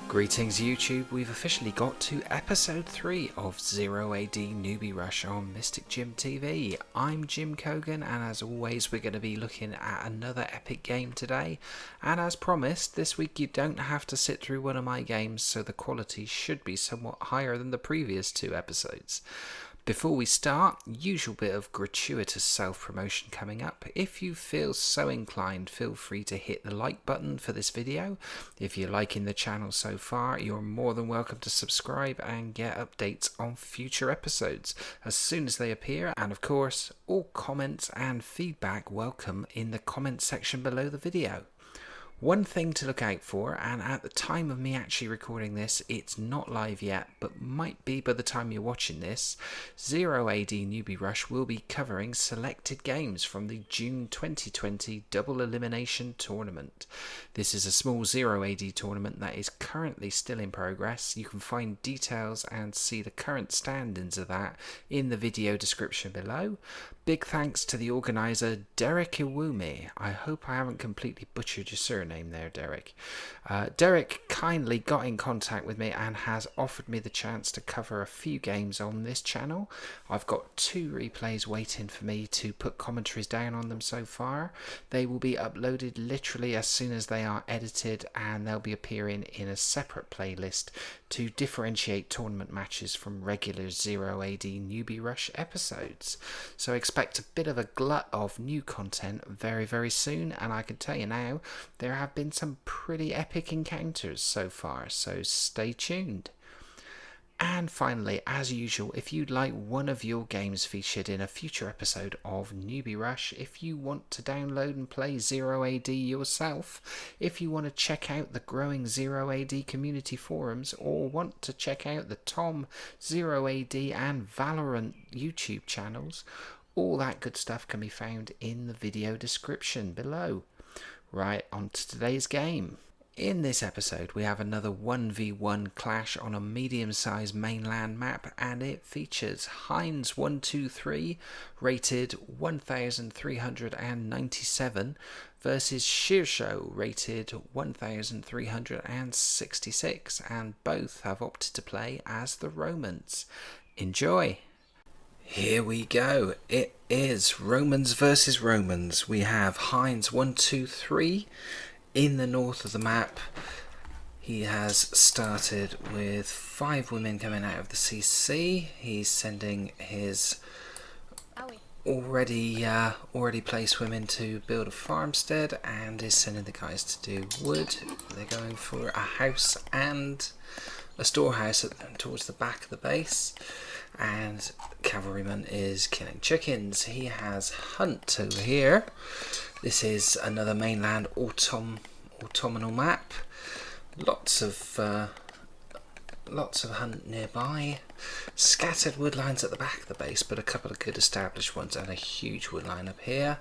Greetings YouTube, we've officially got to episode 3 of 0AD Newbie Rush on Mystic Jim TV. I'm Jim Kogan, and as always we're going to be looking at another epic game today, and as promised this week you don't have to sit through one of my games, so the quality should be somewhat higher than the previous 2 episodes. Before we start, usual bit of gratuitous self-promotion coming up. If you feel so inclined, feel free to hit the like button for this video. If you're liking the channel so far, you're more than welcome to subscribe and get updates on future episodes as soon as they appear. And of course, all comments and feedback welcome in the comment section below the video. One thing to look out for, and at the time of me actually recording this, it's not live yet, but might be by the time you're watching this, 0AD Newbie Rush will be covering selected games from the June 2020 Double Elimination Tournament. This is a small 0AD tournament that is currently still in progress. You can find details and see the current standings of that in the video description below. Big thanks to the organiser, Derek Iwumi. I hope I haven't completely butchered your surname there, Derek. Derek kindly got in contact with me and has offered me the chance to cover a few games on this channel. I've got 2 replays waiting for me to put commentaries down on them so far. They will be uploaded literally as soon as they are edited, and they'll be appearing in a separate playlist to differentiate tournament matches from regular 0AD Newbie Rush episodes. So expect a bit of a glut of new content very soon, and I can tell you now, there have been some pretty epic encounters so far, so stay tuned. And finally, as usual, if you'd like one of your games featured in a future episode of Newbie Rush, if you want to download and play 0AD yourself, if you want to check out the growing 0AD community forums, or want to check out the Tom 0AD and Valorant YouTube channels, all that good stuff can be found in the video description below. Right, on to today's game. In this episode we have another 1v1 clash on a medium-sized mainland map, and it features Heinz 123 rated 1397 versus Shearshow rated 1366, and both have opted to play as the Romans. Enjoy! Here we go. It is Romans versus Romans. We have Heinz 123 in the north of the map. He has started with 5 women coming out of the CC. He's sending his already placed women to build a farmstead, and is sending the guys to do wood. They're going for a house and a storehouse towards the back of the base. And cavalryman is killing chickens. He has hunt over here. This is another mainland autumnal map. Lots of hunt nearby. Scattered woodlines at the back of the base, but a couple of good established ones, and a huge woodline up here.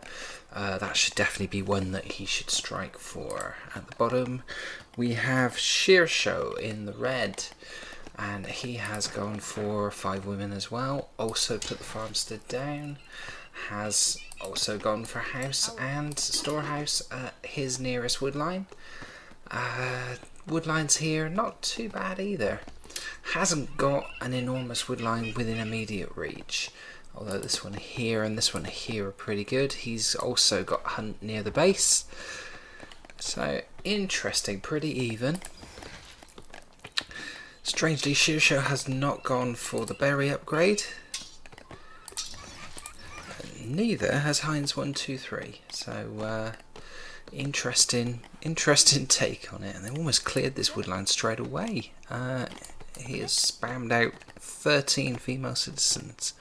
That should definitely be one that he should strike for. At the bottom we have Shearshow in the red, and he has gone for 5 women as well. Also put the farmstead down. Has also gone for house and storehouse at his nearest woodline. Woodlines here, not too bad either. Hasn't got an enormous woodline within immediate reach, although this one here and this one here are pretty good. He's also got hunt near the base, so interesting, pretty even. Strangely, Shearshow has not gone for the berry upgrade. Neither has Heinz 123. So interesting take on it, and they almost cleared this woodline straight away. He has spammed out 13 female citizens,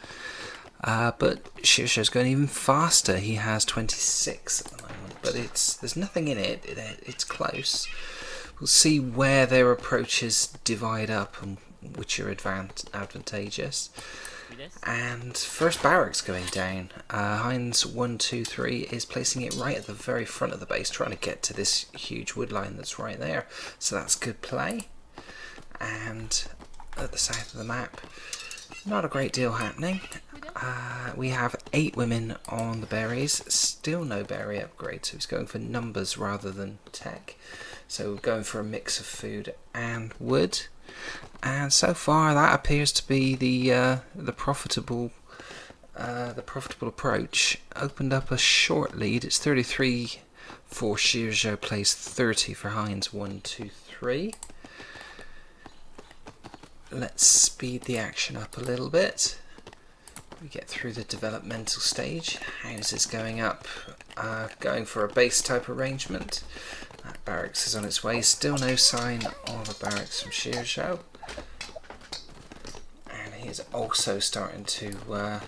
but Shearshow's going even faster. He has 26 at the moment, but there's nothing in it. It's close. We'll see where their approaches divide up and which are advantageous. And first barracks going down. Heinz 123 is placing it right at the very front of the base, trying to get to this huge woodline that's right there. So that's good play. And at the south of the map, Not a great deal happening. We have 8 women on the berries, still no berry upgrade, so he's going for numbers rather than tech. So we're going for a mix of food and wood, and so far that appears to be the profitable approach. Opened up a short lead. It's 33 for Shirjo, plays 30 for Heinz. 1, 2, 3. Let's speed the action up a little bit. We get through the developmental stage. Houses going up, going for a base type arrangement. That barracks is on its way. Still no sign of a barracks from Shirjo. And he is also starting to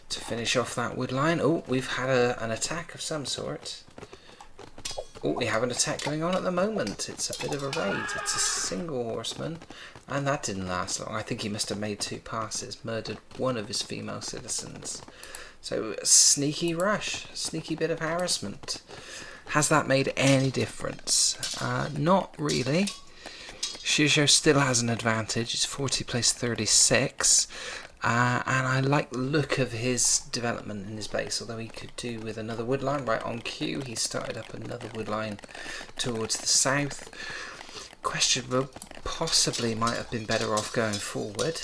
finish off that wood line. Oh, we've had an attack of some sort. Oh, we have an attack going on at the moment. It's a bit of a raid. It's a single horseman, and that didn't last long. I think he must have made 2 passes, murdered one of his female citizens. So, sneaky rush, sneaky bit of harassment. Has that made any difference? Not really. Shirjo still has an advantage. It's 40 plays 36. And I like the look of his development in his base, although he could do with another wood line. Right on cue, he started up another wood line towards the south. Questionable, possibly might have been better off going forward,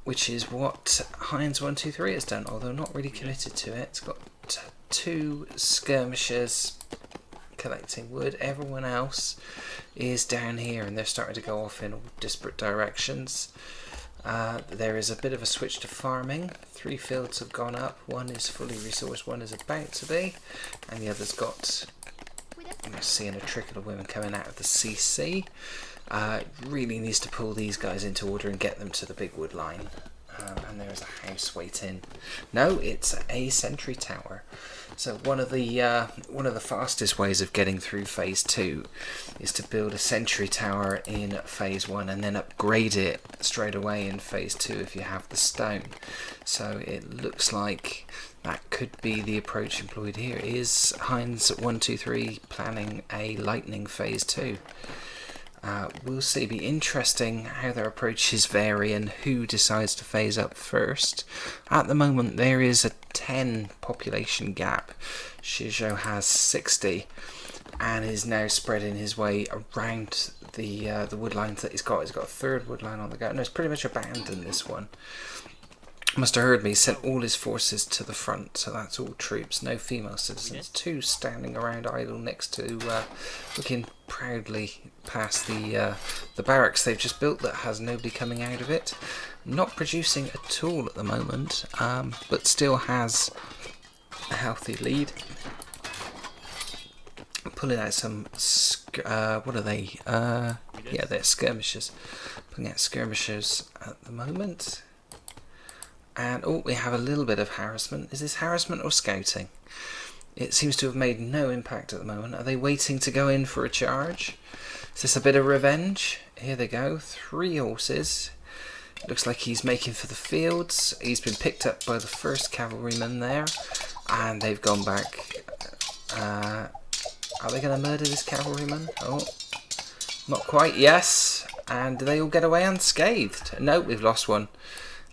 which is what Heinz 1, 2, 3 has done, although not really committed to it. It's got 2 skirmishers collecting wood. Everyone else is down here, and they're starting to go off in all disparate directions. There is a bit of a switch to farming. 3 fields have gone up. 1 is fully resourced, 1 is about to be, and the other's got, I'm seeing a trickle of women coming out of the CC. Really needs to pull these guys into order and get them to the big wood line. And there is a house waiting. No, it's a sentry tower. So one of the fastest ways of getting through phase 2 is to build a sentry tower in phase 1 and then upgrade it straight away in phase 2 if you have the stone. So it looks like that could be the approach employed here. Is Heinz 1, 2, 3 planning a lightning phase 2? We'll see. Be interesting how their approaches vary and who decides to phase up first. At the moment there is a 10 population gap. Shirjo has 60 and is now spreading his way around the wood lines that he's got. He's got a 3rd wood line on the go. No, it's pretty much abandoned this one. Must have heard me. He sent all his forces to the front, so that's all troops, no female citizens. 2 standing around idle next to, looking proudly past the barracks they've just built that has nobody coming out of it. Not producing at all at the moment, but still has a healthy lead. Pulling out some, what are they? Yeah, they're skirmishers. Pulling out skirmishers at the moment. And oh, we have a little bit of harassment. Is this harassment or scouting? It seems to have made no impact at the moment. Are they waiting to go in for a charge? Is this a bit of revenge? Here they go. 3 horses. Looks like he's making for the fields. He's been picked up by the 1st cavalryman there. And they've gone back. Are they going to murder this cavalryman? Oh, not quite. Yes. And do they all get away unscathed? No, we've lost one.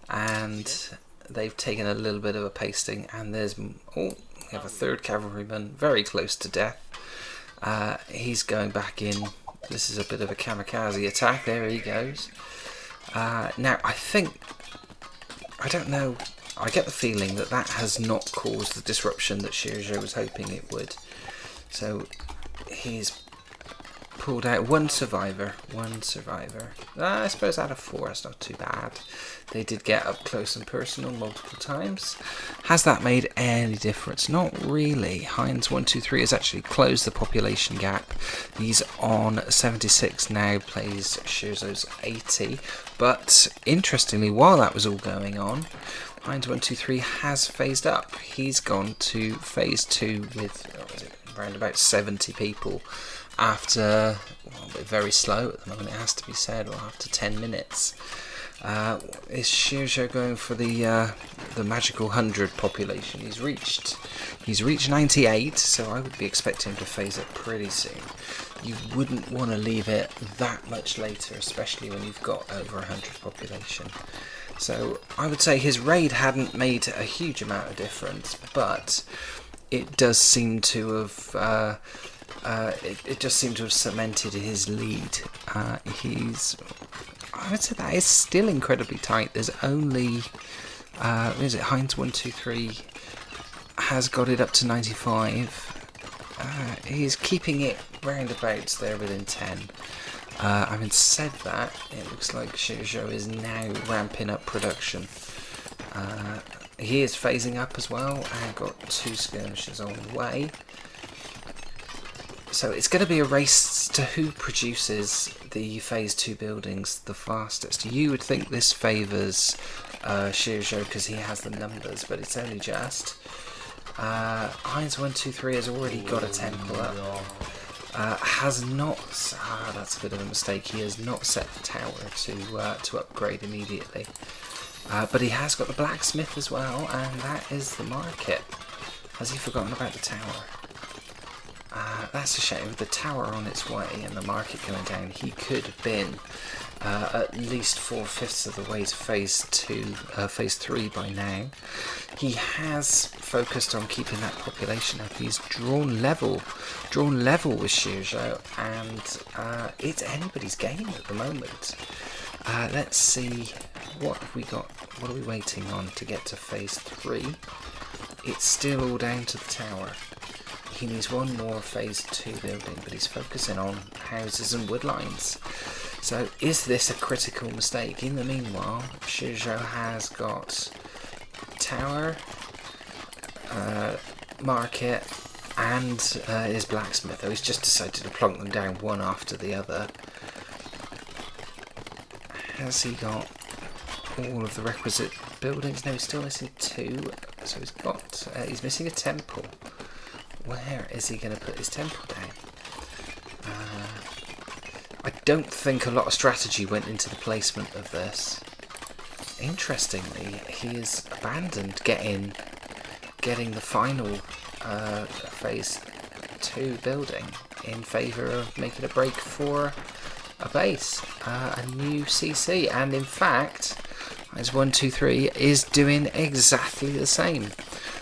And they've taken a little bit of a pasting, and there's, oh, we have a 3rd cavalryman very close to death. He's going back in. This is a bit of a kamikaze attack. There he goes. Now I don't know, I get the feeling that that has not caused the disruption that Shirjo was hoping it would. So he's pulled out 1 survivor. I suppose out of 4, that's not too bad. They did get up close and personal multiple times. Has that made any difference? Not really. Heinz 1, 2, 3 has actually closed the population gap. He's on 76 now, plays Shirzo's 80. But interestingly, while that was all going on, Heinz 1, 2, 3 has phased up. He's gone to phase 2 with around about 70 people. After, well, very slow at the moment, it has to be said, or after 10 minutes. Is Shirjo going for the magical 100 population? He's reached 98, so I would be expecting him to phase it pretty soon. You wouldn't want to leave it that much later, especially when you've got over 100 population. So I would say his raid hadn't made a huge amount of difference, but it does seem to have it just seemed to have cemented his lead. I would say that is still incredibly tight. There's only is it Heinz123 has got it up to 95. He's keeping it roundabouts there within 10. Having said that, it looks like Shirjo is now ramping up production. He is phasing up as well and got 2 skirmishes on the way. So it's going to be a race to who produces the phase 2 buildings the fastest. You would think this favours Shirjo because he has the numbers, but it's only just. Heinz123 has already got a temple up. Has not. That's a bit of a mistake. He has not set the tower to upgrade immediately. But he has got the blacksmith as well, and that is the market. Has he forgotten about the tower? That's a shame. With the tower on its way and the market going down, he could have been at least 4/5 of the way to phase 3 by now. He has focused on keeping that population up. He's drawn level with Shirjo, and it's anybody's game at the moment. Let's see what have we got. What are we waiting on to get to phase 3? It's still all down to the tower. He needs one more phase 2 building, but he's focusing on houses and woodlines. So is this a critical mistake? In the meanwhile, Shirjo has got tower, market, and his blacksmith. He's just decided to plonk them down one after the other. Has he got all of the requisite buildings? No, he's still missing 2. So he's missing a temple. Where is he going to put his temple down? I don't think a lot of strategy went into the placement of this. Interestingly, he has abandoned getting the final phase 2 building in favour of making a break for a base, a new CC, and in fact, Heinz123 is doing exactly the same.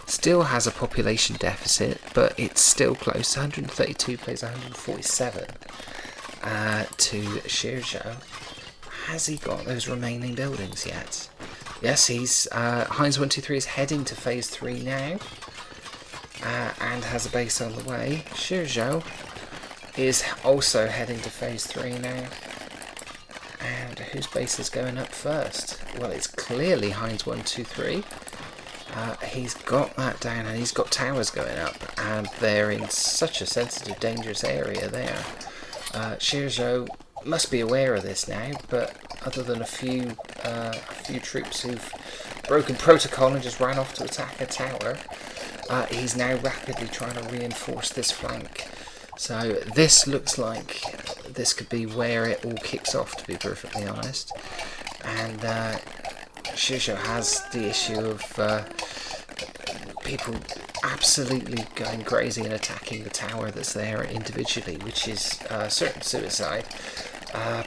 Still has a population deficit, but it's still close. 132 plays 147 to Shirjo. Has he got those remaining buildings yet? Yes, he's Heinz123 is heading to phase 3 now, and has a base on the way. Shirjo is also heading to phase 3 now. And whose base is going up first? Well, it's clearly Heinz123. He's got that down, and he's got towers going up, and they're in such a sensitive, dangerous area there. Shirjo must be aware of this now, but other than a few troops who've broken protocol and just ran off to attack a tower, he's now rapidly trying to reinforce this flank. So this looks like this could be where it all kicks off, to be perfectly honest. And Shirjo has the issue of people absolutely going crazy and attacking the tower that's there individually, which is certain suicide.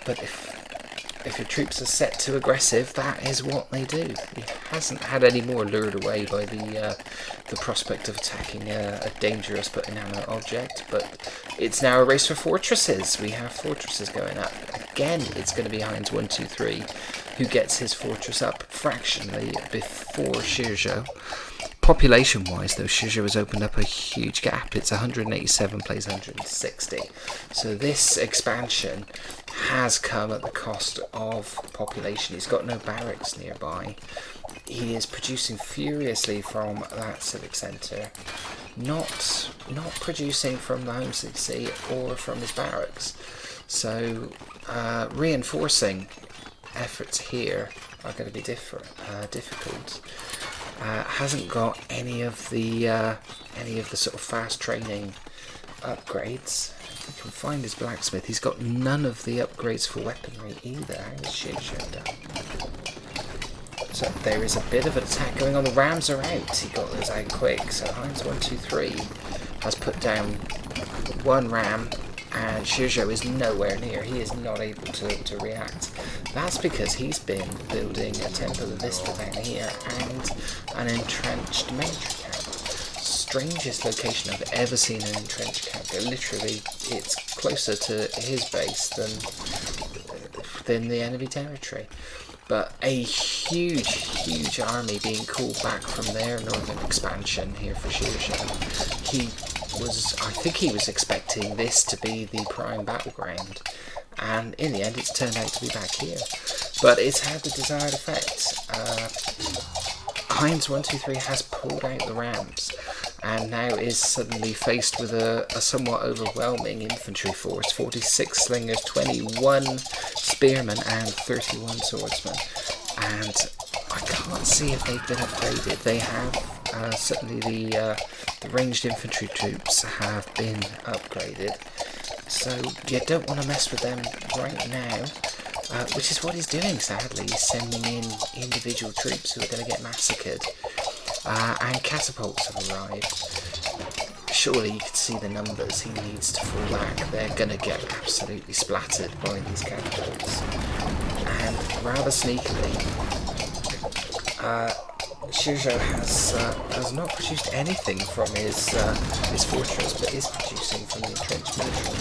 But if your troops are set to aggressive, that is what they do. He hasn't had any more lured away by the prospect of attacking a dangerous but inanimate object, but it's now a race for fortresses. We have fortresses going up. Again, it's going to be Heinz123 who gets his fortress up fractionally before Shirjo. Population-wise, though, Shirjo has opened up a huge gap. It's 187 plays 160. So this expansion has come at the cost of population. He's got no barracks nearby. He is producing furiously from that civic centre, not producing from the home CC or from his barracks. So reinforcing efforts here are going to be difficult. Hasn't got any of the sort of fast training upgrades. If we can find his blacksmith, he's got none of the upgrades for weaponry either. How is Shirjo done? So there is a bit of an attack going on. The Rams are out. He got those out quick. So Heinz 123 has put down one Ram, and Shizho is nowhere near. He is not able to react. That's because he's been building a Temple of Vista down here and an entrenched military camp. Strangest location I've ever seen an entrenched camp. Literally, it's closer to his base than the enemy territory. But a huge army being called back from their northern expansion here for Shizho. I think he was expecting this to be the prime battleground, and in the end it's turned out to be back here. But it's had the desired effect. Heinz 123 has pulled out the Rams, and now is suddenly faced with a somewhat overwhelming infantry force. 46 slingers, 21 spearmen, and 31 swordsmen. And I can't see if they've been upgraded. They have. Certainly the ranged infantry troops have been upgraded. So you don't want to mess with them right now. Which is what he's doing, sadly. He's sending in individual troops who are going to get massacred. And catapults have arrived. Surely you can see the numbers. He needs to fall back. They're going to get absolutely splattered by these catapults. And rather sneakily, Shizho has not produced anything from his fortress, but is producing from the entrenched military,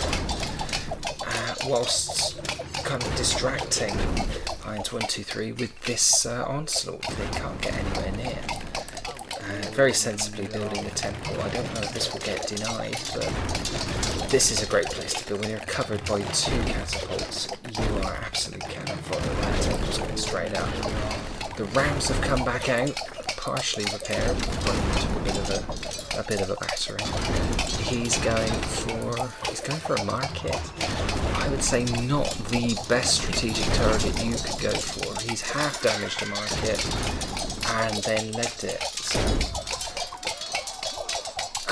whilst kind of distracting Heinz 123 with this onslaught they can't get anywhere near. Very sensibly building a temple. I don't know if this will get denied, but this is a great place to go. When you're covered by 2 catapults, you are absolutely cannon fodder. That temple's going straight up. The Rams have come back out, partially repaired, into a bit of a battery. He's going for a market. I would say not the best strategic target you could go for. He's half damaged a market and then legged it. So I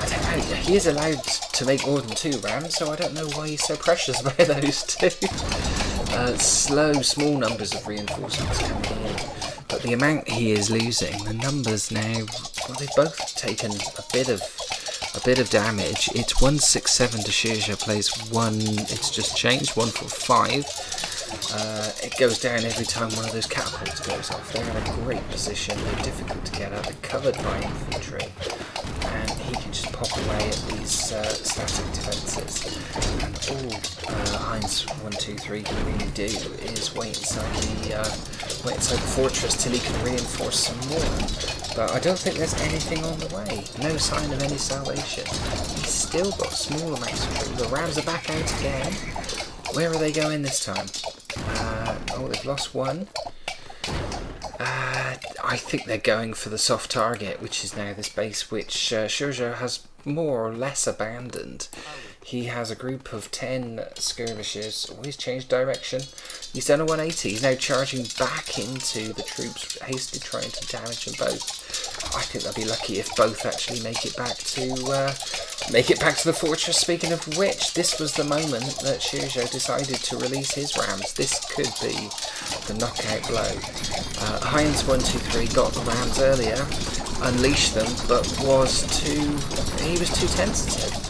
don't know. He is allowed to make more than 2 Rams, so I don't know why he's so precious about those 2. Small numbers of reinforcements coming in, but the amount he is losing, the numbers now, well, they've both taken a bit of damage. It's 167 to Shizho plays 1. It's just changed 145. It goes down every time one of those catapults goes off. They're in a great position. They're difficult to get at. They're covered by infantry, and he can just pop away at these static defences. And all Heinz 123 can really do is wait inside the fortress till he can reinforce some more. But I don't think there's anything on the way. No sign of any salvation. He's still got small amounts of troops. The Rams are back out again. Where are they going this time? They've lost 1. I think they're going for the soft target, which is now this base, which Shizho has more or less abandoned. He has a group of 10 skirmishers. He's changed direction. He's done a 180. He's now charging back into the troops, hastily trying to damage them both. I think they'll be lucky if both actually make it back to the fortress. Speaking of which, this was the moment that Shizho decided to release his Rams. This could be the knockout blow. Heinz 123 got the Rams earlier, unleashed them, but he was too tentative.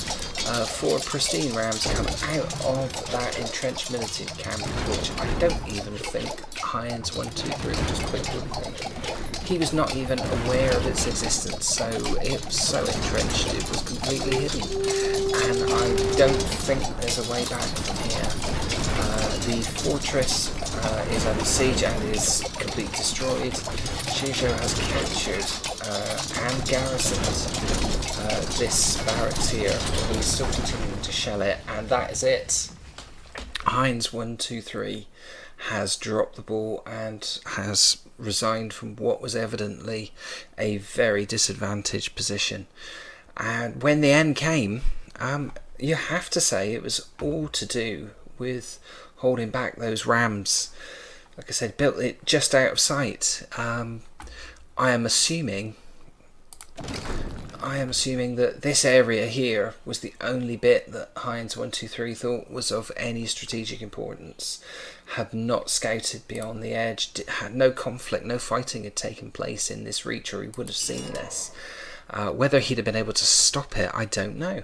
4 pristine Rams come out of that entrenched military camp, which I don't even think Heinz 123 just quickly think. He was not even aware of its existence, so it was so entrenched it was completely hidden. And I don't think there's a way back from here. The fortress is under siege and is completely destroyed. Shizho has captured and garrisoned this barracks here. He's still continuing to shell it, and that is it. Heinz 123 has dropped the ball and has resigned from what was evidently a very disadvantaged position. And when the end came, you have to say it was all to do with holding back those Rams. Like I said, built it just out of sight. I am assuming I am assuming that this area here was the only bit that Heinz 123 thought was of any strategic importance. Had not scouted beyond the edge, had no conflict, no fighting had taken place in this reach, or he would have seen this. Whether he'd have been able to stop it, I don't know.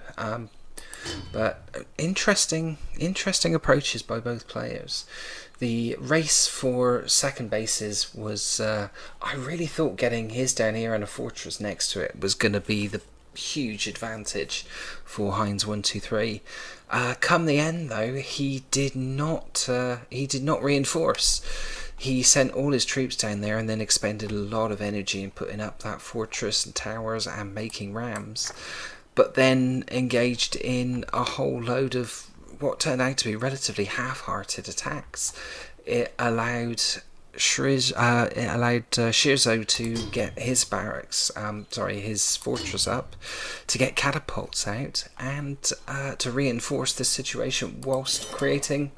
But interesting approaches by both players. The race for second bases was, I really thought getting his down here and a fortress next to it was going to be the huge advantage for Heinz 123. Come the end, though, he did not reinforce. He sent all his troops down there and then expended a lot of energy in putting up that fortress and towers and making rams, but then engaged in a whole load of what turned out to be relatively half-hearted attacks. It allowed Shirzo to get his his fortress up, to get catapults out, and to reinforce this situation whilst creating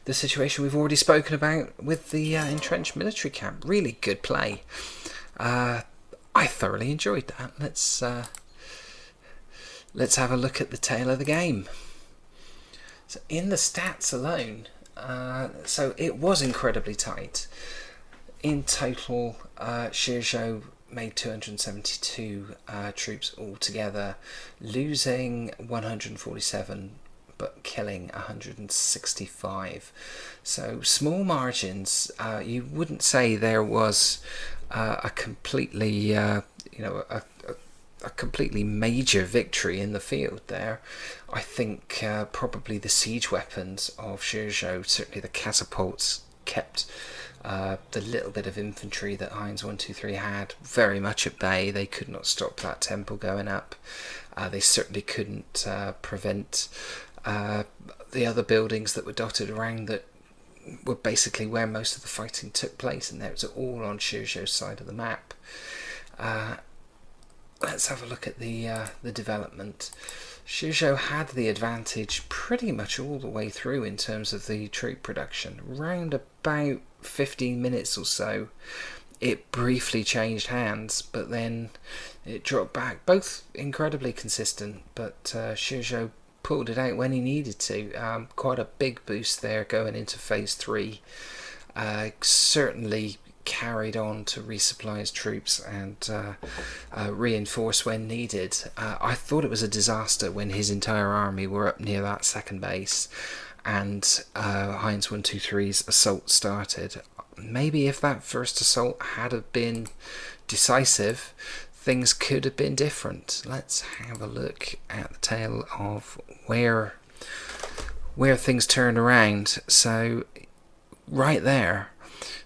the situation we've already spoken about with the entrenched military camp. Really good play. I thoroughly enjoyed that. Let's have a look at the tail of the game. So in the stats alone, so it was incredibly tight. In total, Shirzo made 272 troops altogether, losing 147 but killing 165. So small margins. You wouldn't say there was a completely a completely major victory in the field there. I think probably the siege weapons of Shirzo, certainly the catapults, kept the little bit of infantry that Heinz 123 had very much at bay. They could not stop that temple going up. They certainly couldn't prevent the other buildings that were dotted around that were basically where most of the fighting took place, and that was all on Shirzo's side of the map. Let's have a look at the development. Shirzo had the advantage pretty much all the way through in terms of the troop production. Round about 15 minutes or so, it briefly changed hands, but then it dropped back. Both incredibly consistent, but Shirzo pulled it out when he needed to. Quite a big boost there going into phase 3. Certainly carried on to resupply his troops and reinforce when needed. I thought it was a disaster when his entire army were up near that second base and Heinz 123's assault started. Maybe if that first assault had have been decisive, things could have been different. Let's have a look at the tale of where things turned around. So right there,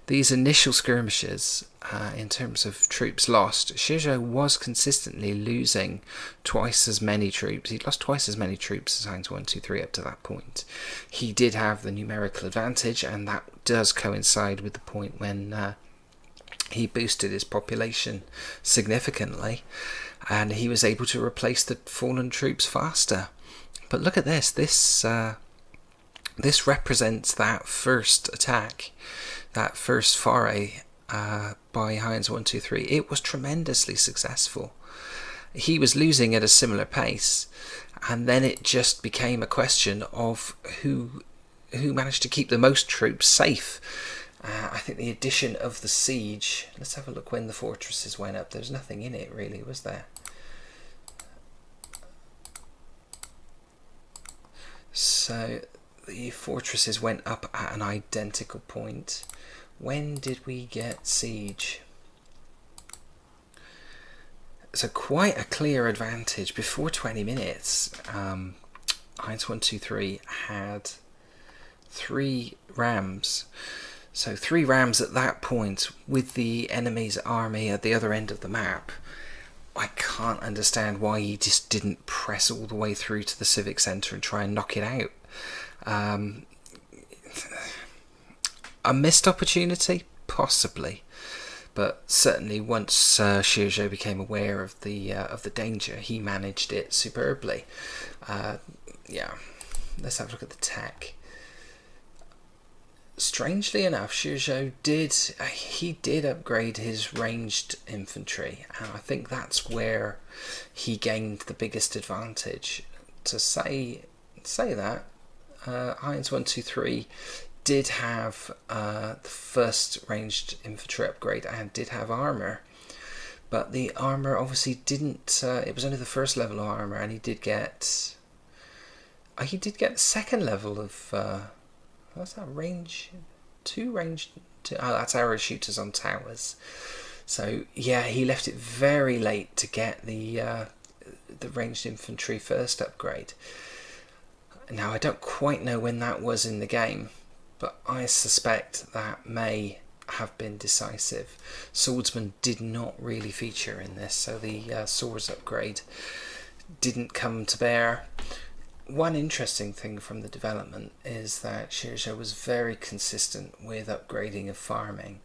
these initial skirmishes, in terms of troops lost, Shirzo was consistently losing twice as many troops. He'd lost twice as many troops as Heinz 123 up to that point. He did have the numerical advantage, and that does coincide with the point when he boosted his population significantly, and he was able to replace the fallen troops faster. But look at this. This represents that first attack. That first foray by Heinz 123, it was tremendously successful. He was losing at a similar pace, and then it just became a question of who managed to keep the most troops safe. I think the addition of the siege. Let's have a look when the fortresses went up. There's nothing in it really, was there? So the fortresses went up at an identical point. When did we get siege? So quite a clear advantage. Before 20 minutes, Heinz 123 had 3 rams. So 3 rams at that point with the enemy's army at the other end of the map. I can't understand why he just didn't press all the way through to the civic centre and try and knock it out. A missed opportunity? Possibly. But certainly once Shirzo became aware of the danger, he managed it superbly. Yeah, let's have a look at the tech. strangely enough, Shizhou did upgrade his ranged infantry, and I think that's where he gained the biggest advantage. To say that Heinz 123 did have the first ranged infantry upgrade and did have armor, but the armor obviously didn't. It was only the first level of armor, and he did get the second level of. What's that, range 2? Oh, that's arrow shooters on towers. So yeah, he left it very late to get the ranged infantry first upgrade. Now I don't quite know when that was in the game, but I suspect that may have been decisive. Swordsman did not really feature in this, so the swords upgrade didn't come to bear. One interesting thing from the development is that Shirjo was very consistent with upgrading of farming.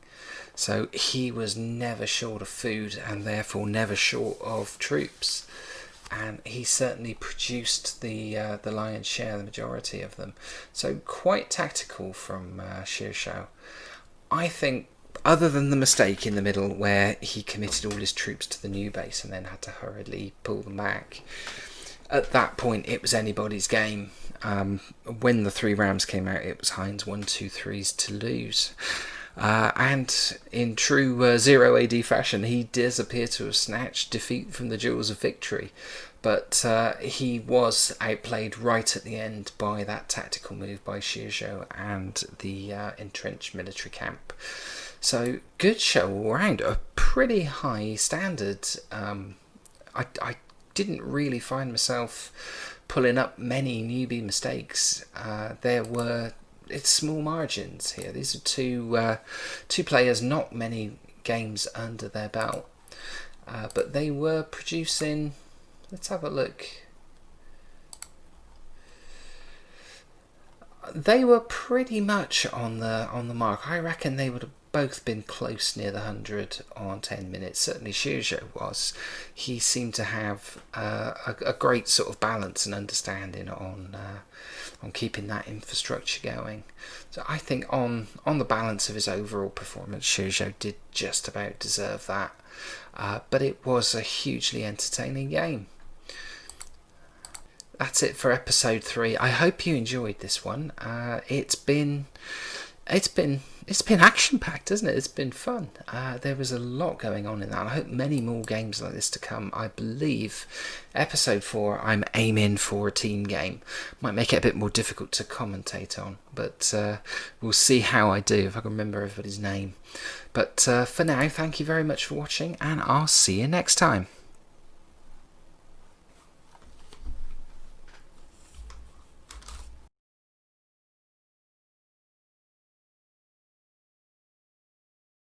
So he was never short of food and therefore never short of troops. And he certainly produced the lion's share, the majority of them. So quite tactical from Shirjo. I think, other than the mistake in the middle where he committed all his troops to the new base and then had to hurriedly pull them back, at that point it was anybody's game. When the 3 rams came out, it was Heinz 123's to lose. And in true 0 AD fashion, he does appear to have snatched defeat from the jaws of victory, but he was outplayed right at the end by that tactical move by Shirjo and the entrenched military camp. So good show all round, a pretty high standard. I didn't really find myself pulling up many newbie mistakes. It's small margins here. These are two players, not many games under their belt, but they were producing. Let's have a look. They were pretty much on the mark. I reckon they would have both been close near the 100 on 10 minutes. Certainly Shirjo was. He seemed to have a great sort of balance and understanding on keeping that infrastructure going. So I think on the balance of his overall performance, Shirjo did just about deserve that. But it was a hugely entertaining game. That's it for episode 3. I hope you enjoyed this one. It's been action-packed, isn't it? It's been fun. There was a lot going on in that. I hope many more games like this to come. I believe episode 4, I'm aiming for a team game. Might make it a bit more difficult to commentate on, but we'll see how I do, if I can remember everybody's name. But for now, thank you very much for watching, and I'll see you next time.